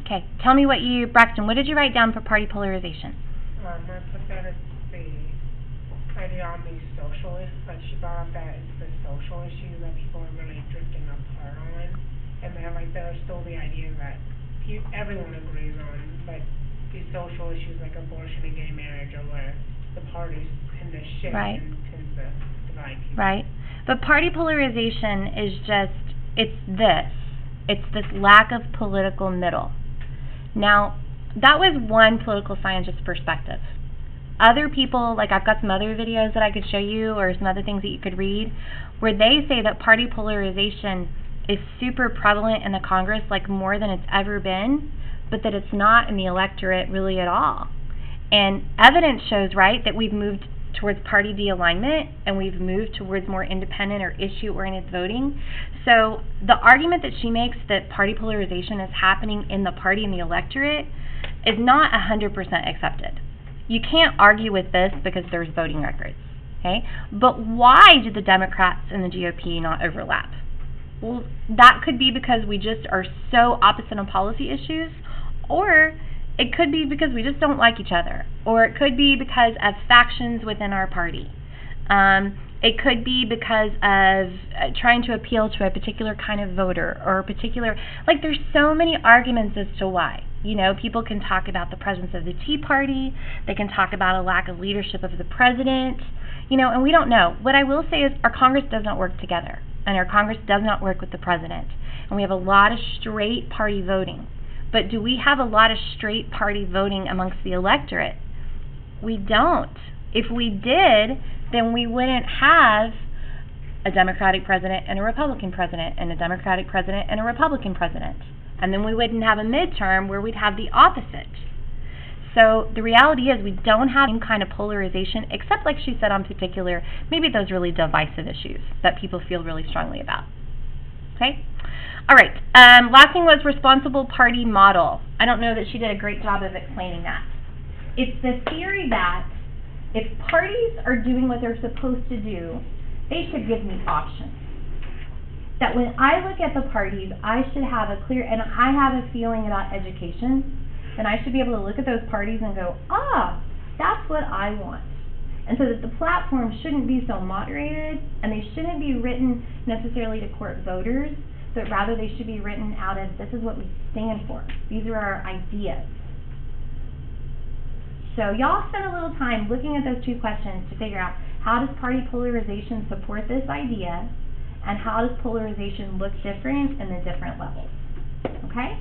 Okay. Tell me Braxton, what did you write down for party polarization? I put that as the idea on the social, like she brought up that it's the social issues that people are really drifting apart on, and then like there's still the idea that everyone agrees on, but these social issues like abortion and gay marriage are where the parties tend to shift and tend to divide people. Right. But party polarization is just, it's this lack of political middle. Now, that was one political scientist's perspective. Other people, like I've got some other videos that I could show you or some other things that you could read, where they say that party polarization is super prevalent in the Congress, like more than it's ever been, but that it's not in the electorate really at all. And evidence shows, right, that we've moved towards party de-alignment and we've moved towards more independent or issue-oriented voting. So the argument that she makes that party polarization is happening in the party and the electorate is not 100% accepted. You can't argue with this because there's voting records, okay? But why do the Democrats and the GOP not overlap? Well, that could be because we just are so opposite on policy issues, or it could be because we just don't like each other, or it could be because of factions within our party. It could be because of trying to appeal to a particular kind of voter or a particular, like there's so many arguments as to why. You know, people can talk about the presence of the Tea Party, they can talk about a lack of leadership of the president, you know, and we don't know. What I will say is our Congress does not work together, and our Congress does not work with the president, and we have a lot of straight party voting. But do we have a lot of straight party voting amongst the electorate? We don't. If we did, then we wouldn't have a Democratic president and a Republican president, and a Democratic president and a Republican president. And then we wouldn't have a midterm where we'd have the opposite. So the reality is we don't have any kind of polarization, except like she said on particular, maybe those really divisive issues that people feel really strongly about. Okay? All right. Last thing was responsible party model. I don't know that she did a great job of explaining that. It's the theory that if parties are doing what they're supposed to do, they should give me options. That when I look at the parties, I should have a clear, and I have a feeling about education, then I should be able to look at those parties and go, that's what I want. And so that the platform shouldn't be so moderated, and they shouldn't be written necessarily to court voters, but rather they should be written out as, this is what we stand for. These are our ideas. So y'all spend a little time looking at those two questions to figure out, how does party polarization support this idea, and how does polarization look different in the different levels? Okay?